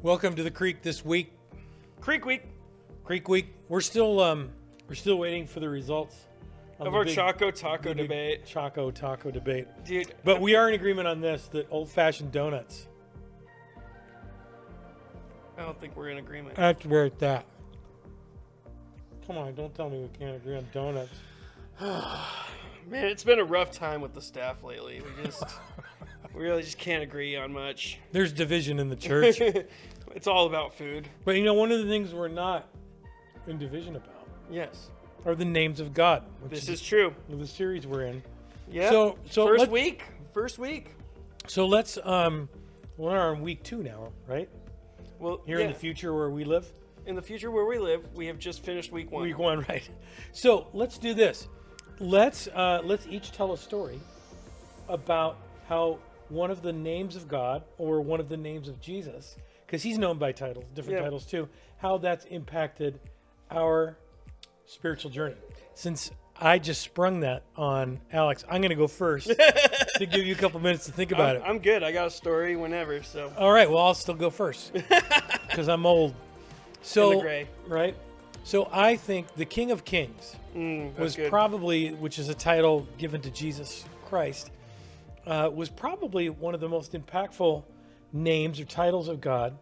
Welcome to the Creek this week. Creek Week Creek Week. We're still waiting for the results of our Choco Taco debate. Choco Taco debate. Dude, but we are in agreement on this, that old-fashioned donuts. I don't think we're in agreement. That's where it's at. Come on, don't tell me we can't agree on donuts. Man, it's been a rough time with the staff lately. We really just can't agree on much. There's division in the church. It's all about food. But you know, one of the things we're not in division about, yes, are the names of God. This is true. The series we're in. Yeah. So First week. So let's we're on week 2 now, right? Well, here in the future where we live. In the future where we live, we have just finished week 1. Week 1, right? So let's do this. Let's each tell a story about how one of the names of God or one of the names of Jesus, because he's known by titles, different titles too, how that's impacted our spiritual journey. Since I just sprung that on Alex, I'm going to go first to give you a couple minutes to think about it. I'm good. I got a story whenever. So. All right. Well, I'll still go first because I'm old. So, in the gray. Right. So I think the King of Kings was good. probably, which is a title given to Jesus Christ, was probably one of the most impactful names or titles of God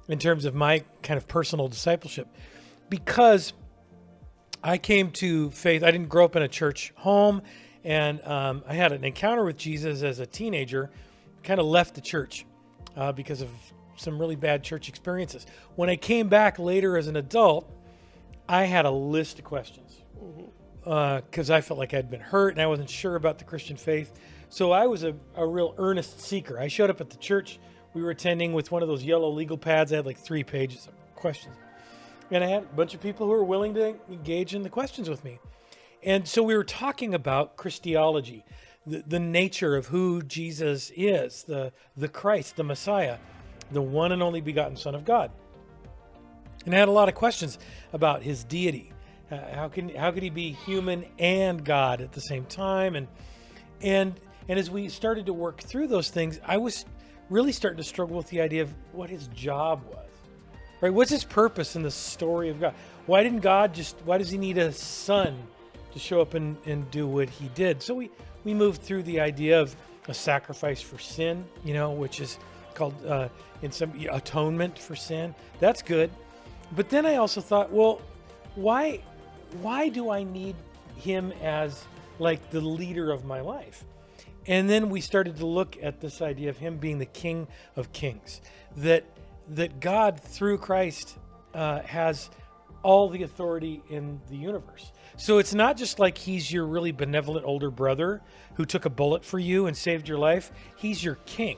in terms of my kind of personal discipleship, because I came to faith. I didn't grow up in a church home, and I had an encounter with Jesus as a teenager, kind of left the church because of some really bad church experiences. When I came back later as an adult, I had a list of questions because I felt like I'd been hurt and I wasn't sure about the Christian faith. So I was a real earnest seeker. I showed up at the church we were attending with one of those yellow legal pads. I had like 3 pages of questions. And I had a bunch of people who were willing to engage in the questions with me. And so we were talking about Christology, the nature of who Jesus is, the Christ, the Messiah, the one and only begotten Son of God. And I had a lot of questions about his deity. How could he be human and God at the same time? And as we started to work through those things, I was really starting to struggle with the idea of what his job was. Right? What's his purpose in the story of God? Why does he need a son to show up and do what he did? So we moved through the idea of a sacrifice for sin, which is called in some atonement for sin. That's good. But then I also thought, well, why do I need him as like the leader of my life? And then we started to look at this idea of him being the King of Kings, that God through Christ has all the authority in the universe. So it's not just like he's your really benevolent older brother who took a bullet for you and saved your life. He's your king.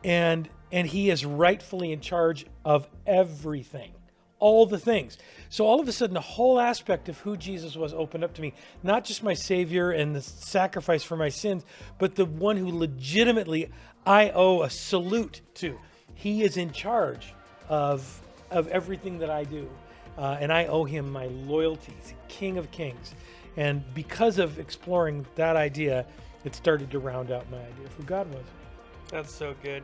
And he is rightfully in charge of everything, all the things. So all of a sudden, the whole aspect of who Jesus was opened up to me, not just my Savior and the sacrifice for my sins, but the one who legitimately I owe a salute to. He is in charge of everything that I do, and I owe him my loyalty. He's King of Kings. And because of exploring that idea, it started to round out my idea of who God was. That's so good.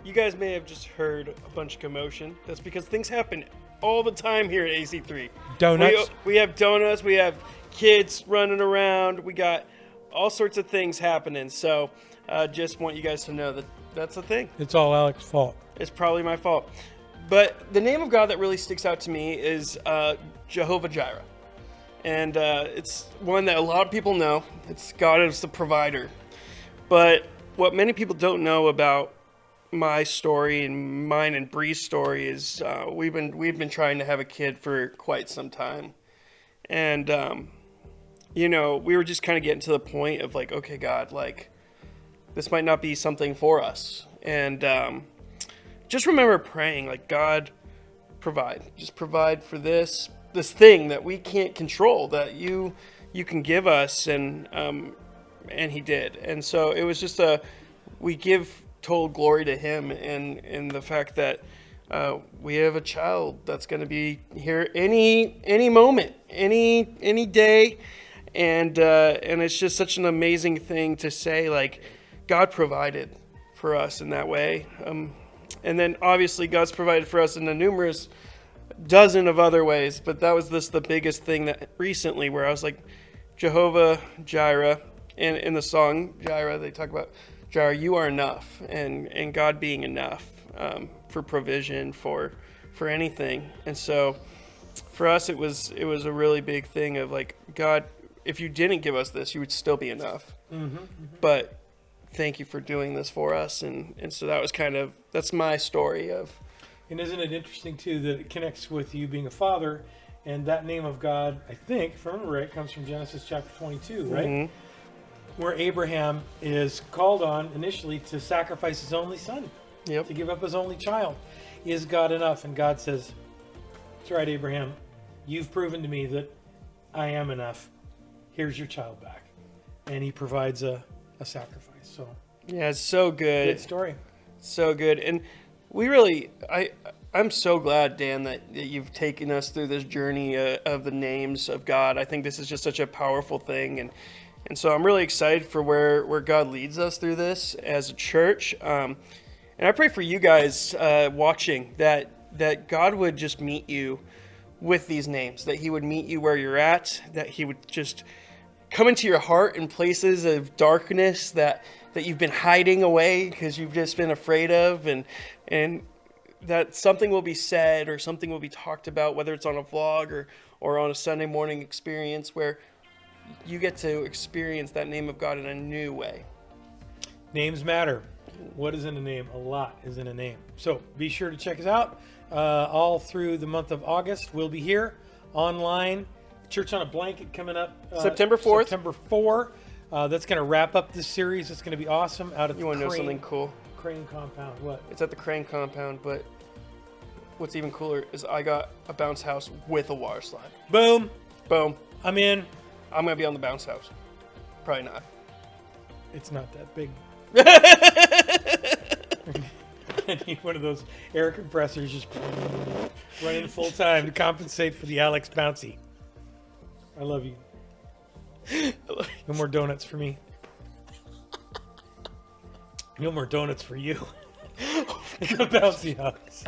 You guys may have just heard a bunch of commotion. That's because things happen all the time here at AC3. Donuts. We have donuts. We have kids running around. We got all sorts of things happening. So just want you guys to know that that's a thing. It's all Alex's fault. It's probably my fault. But the name of God that really sticks out to me is Jehovah Jireh. And it's one that a lot of people know. It's God as the provider. But what many people don't know about my story and mine and Bree's story is we've been trying to have a kid for quite some time. And, we were just kind of getting to the point of like, okay, God, like, this might not be something for us. And just remember praying, like, God, just provide for this thing that we can't control, that you can give us. And he did. And so it was just we give total glory to him in the fact that we have a child that's going to be here any moment, any day. And it's just such an amazing thing to say, like, God provided for us in that way. And then obviously God's provided for us in a numerous dozen of other ways, but that was the biggest thing that recently where I was like, Jehovah Jireh, and in the song Jireh, they talk about Jireh, you are enough, and God being enough for provision, for anything. And so for us, it was a really big thing of like, God, if you didn't give us this, you would still be enough. But thank you for doing this for us. And so that was that's my story of. And isn't it interesting too that it connects with you being a father, and that name of God, I think, if I remember right, comes from Genesis chapter 22, right? Where Abraham is called on initially to sacrifice his only son, to give up his only child. Is God enough? And God says, that's right, Abraham, you've proven to me that I am enough. Here's your child back. And he provides a sacrifice. So yeah, it's so good. Good story. So good. And we really, I'm so glad, Dan, that you've taken us through this journey of the names of God. I think this is just such a powerful thing. And so I'm really excited for where God leads us through this as a church. And I pray for you guys watching that God would just meet you with these names, that he would meet you where you're at, that he would just come into your heart in places of darkness that you've been hiding away because you've just been afraid of, and that something will be said or something will be talked about, whether it's on a vlog or on a Sunday morning experience where you get to experience that name of God in a new way. Names matter. What is in a name? A lot is in a name. So be sure to check us out all through the month of August. We'll be here online. Church on a Blanket coming up September 4th. September 4. That's going to wrap up this series. It's going to be awesome out at You want to know something cool? Crane Compound. What? It's at the Crane Compound, but what's even cooler is I got a bounce house with a water slide. Boom. Boom. I'm in. I'm going to be on the bounce house. Probably not. It's not that big. I need one of those air compressors just running full time to compensate for the Alex Bouncy. I love you. No more donuts for me. No more donuts for you. The bouncy house.